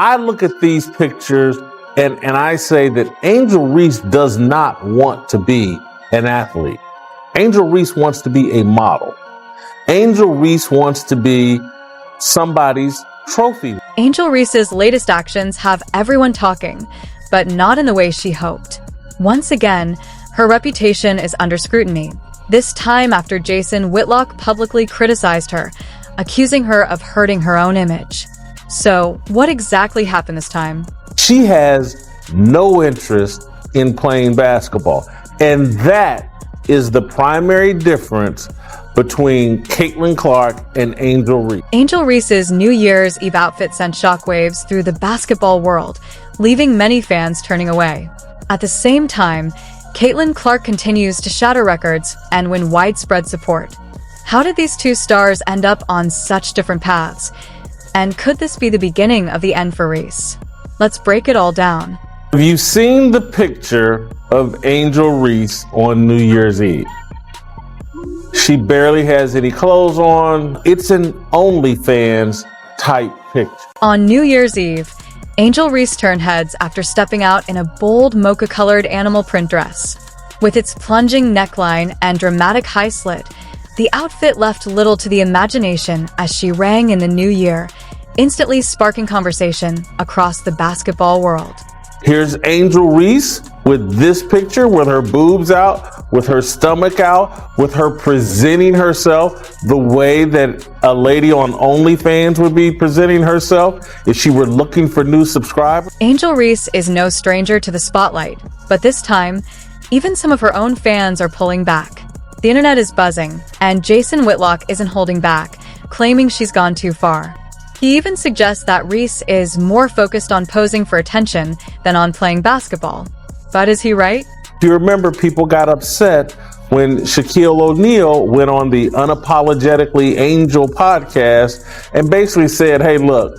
I look at these pictures and I say that Angel Reese does not want to be an athlete. Angel Reese wants to be a model. Angel Reese wants to be somebody's trophy. Angel Reese's latest actions have everyone talking, but not in the way she hoped. Once again, her reputation is under scrutiny, this time after Jason Whitlock publicly criticized her, accusing her of hurting her own image. So, what exactly happened this time? She has no interest in playing basketball, and that is the primary difference between Caitlin Clark and Angel Reese. Angel Reese's New Year's Eve outfit sent shockwaves through the basketball world, leaving many fans turning away. At the same time, Caitlin Clark continues to shatter records and win widespread support. How did these two stars end up on such different paths? And could this be the beginning of the end for Reese? Let's break it all down. Have you seen the picture of Angel Reese on New Year's Eve? She barely has any clothes on. It's an OnlyFans type picture. On New Year's Eve, Angel Reese turned heads after stepping out in a bold mocha-colored animal print dress. With its plunging neckline and dramatic high slit, the outfit left little to the imagination as she rang in the new year, instantly sparking conversation across the basketball world. Here's Angel Reese with this picture, with her boobs out, with her stomach out, with her presenting herself the way that a lady on OnlyFans would be presenting herself if she were looking for new subscribers. Angel Reese is no stranger to the spotlight, but this time, even some of her own fans are pulling back. The internet is buzzing, and Jason Whitlock isn't holding back, claiming she's gone too far. He even suggests that Reese is more focused on posing for attention than on playing basketball. But is he right? If you remember, people got upset when Shaquille O'Neal went on the Unapologetically Angel podcast and basically said, hey, look,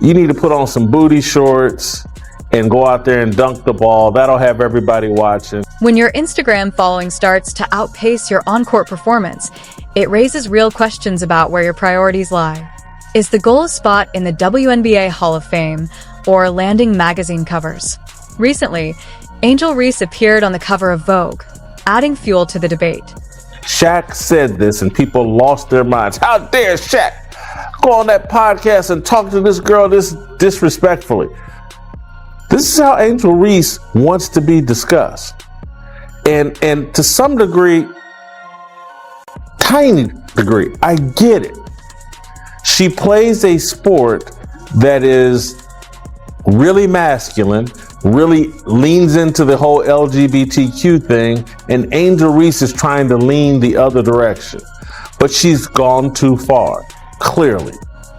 you need to put on some booty shorts and go out there and dunk the ball. That'll have everybody watching. When your Instagram following starts to outpace your on-court performance, it raises real questions about where your priorities lie. Is the goal a spot in the WNBA Hall of Fame or landing magazine covers? Recently, Angel Reese appeared on the cover of Vogue, adding fuel to the debate. Shaq said this and people lost their minds. How dare Shaq go on that podcast and talk to this girl this disrespectfully? This is how Angel Reese wants to be discussed. And to some degree, tiny degree, I get it. She plays a sport that is really masculine, really leans into the whole LGBTQ thing, and Angel Reese is trying to lean the other direction. But she's gone too far, clearly.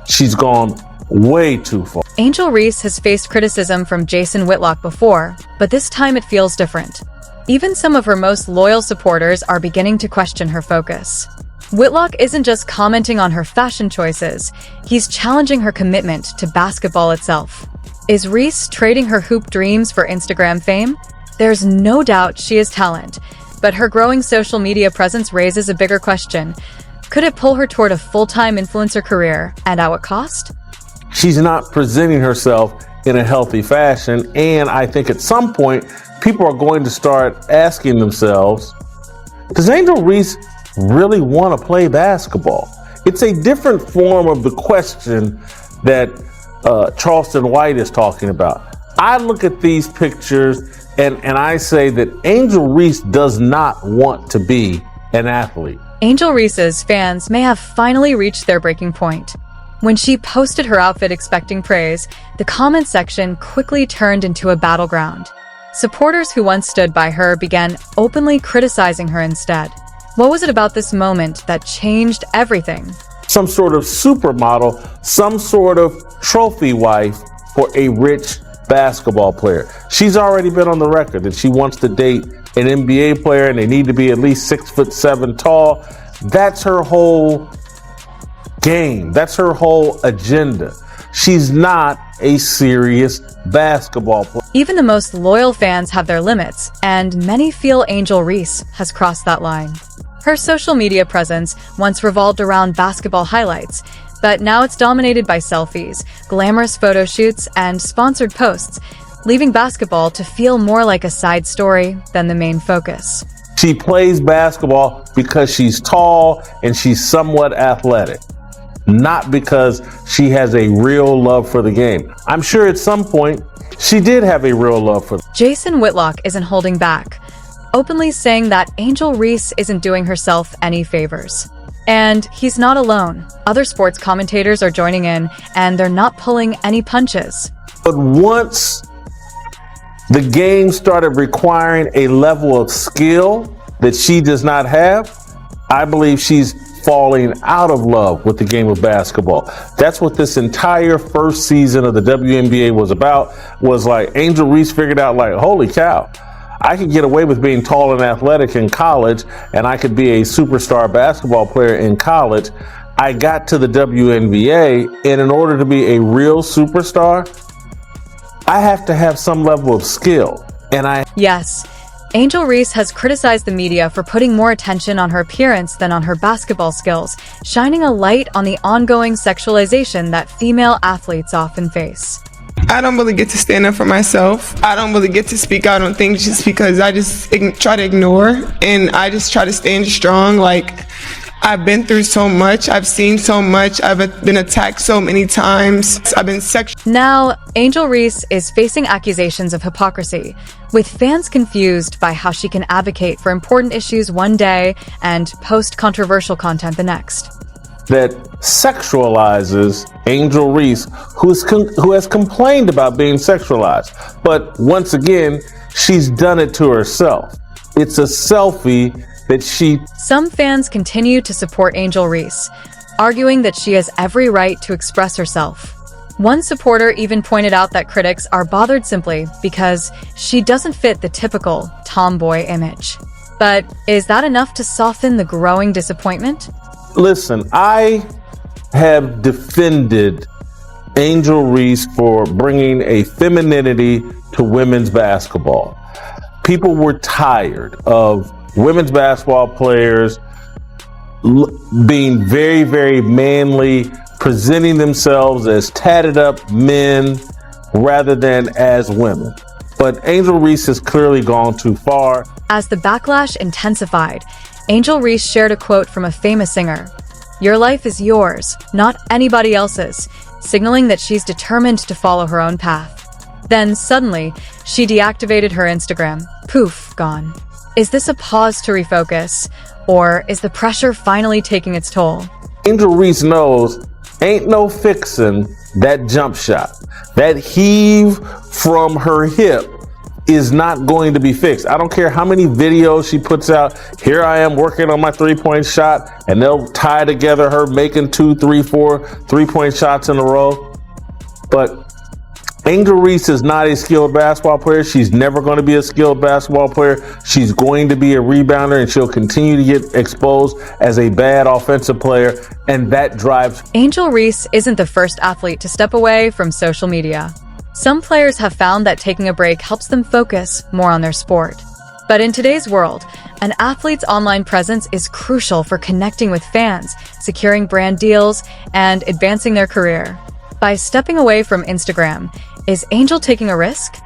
She's gone way too far. Angel Reese has faced criticism from Jason Whitlock before, but this time it feels different. Even some of her most loyal supporters are beginning to question her focus. Whitlock isn't just commenting on her fashion choices, he's challenging her commitment to basketball itself. Is Reese trading her hoop dreams for Instagram fame? There's no doubt she has talent, but her growing social media presence raises a bigger question. Could it pull her toward a full-time influencer career, and at what cost? She's not presenting herself in a healthy fashion, and I think at some point, people are going to start asking themselves, does Angel Reese really want to play basketball? It's a different form of the question that Charleston White is talking about. I look at these pictures and I say that Angel Reese does not want to be an athlete. Angel Reese's fans may have finally reached their breaking point. When she posted her outfit expecting praise, the comment section quickly turned into a battleground. Supporters who once stood by her began openly criticizing her instead. What was it about this moment that changed everything? Some sort of supermodel, some sort of trophy wife for a rich basketball player. She's already been on the record that she wants to date an NBA player and they need to be at least 6'7" tall. That's her whole game. That's her whole agenda. She's not a serious basketball player. Even the most loyal fans have their limits, and many feel Angel Reese has crossed that line. Her social media presence once revolved around basketball highlights, But now it's dominated by selfies, glamorous photo shoots, and sponsored posts, leaving basketball to feel more like a side story than the main focus. She plays basketball because she's tall and she's somewhat athletic, not because she has a real love for the game. I'm sure at some point she did have a real love for Jason Whitlock isn't holding back, openly saying that Angel Reese isn't doing herself any favors. And he's not alone. Other sports commentators are joining in, and they're not pulling any punches. But once the game started requiring a level of skill that she does not have, I believe she's falling out of love with the game of basketball. That's what this entire first season of the WNBA was about, was like Angel Reese figured out like, holy cow, I could get away with being tall and athletic in college, and I could be a superstar basketball player in college. I got to the WNBA, and in order to be a real superstar, I have to have some level of skill. Yes, Angel Reese has criticized the media for putting more attention on her appearance than on her basketball skills, shining a light on the ongoing sexualization that female athletes often face. I don't really get to stand up for myself. I don't really get to speak out on things just because I just try to ignore, and I just try to stand strong. Like, I've been through so much. I've seen so much. I've been attacked so many times. I've been Now, Angel Reese is facing accusations of hypocrisy, with fans confused by how she can advocate for important issues one day and post controversial content the next. That sexualizes Angel Reese, who has complained about being sexualized. But once again, she's done it to herself. It's a selfie that Some fans continue to support Angel Reese, arguing that she has every right to express herself. One supporter even pointed out that critics are bothered simply because she doesn't fit the typical tomboy image. But is that enough to soften the growing disappointment? Listen, I have defended Angel Reese for bringing a femininity to women's basketball. People were tired of women's basketball players being very, very manly, presenting themselves as tatted up men rather than as women. But Angel Reese has clearly gone too far. As the backlash intensified, Angel Reese shared a quote from a famous singer: "Your life is yours, not anybody else's," signaling that she's determined to follow her own path. Then suddenly, she deactivated her Instagram. Poof, gone. Is this a pause to refocus, or is the pressure finally taking its toll? Angel Reese knows ain't no fixing that jump shot. That heave from her hip is not going to be fixed. I don't care how many videos she puts out. Here I am working on my three-point shot, and they'll tie together her making 2, 3, 4 three-point shots in a row. But Angel Reese is not a skilled basketball player. She's never going to be a skilled basketball player. She's going to be a rebounder, and she'll continue to get exposed as a bad offensive player, and that drives. Angel Reese isn't the first athlete to step away from social media. Some players have found that taking a break helps them focus more on their sport. But in today's world, an athlete's online presence is crucial for connecting with fans, securing brand deals, and advancing their career. By stepping away from Instagram, is Angel taking a risk?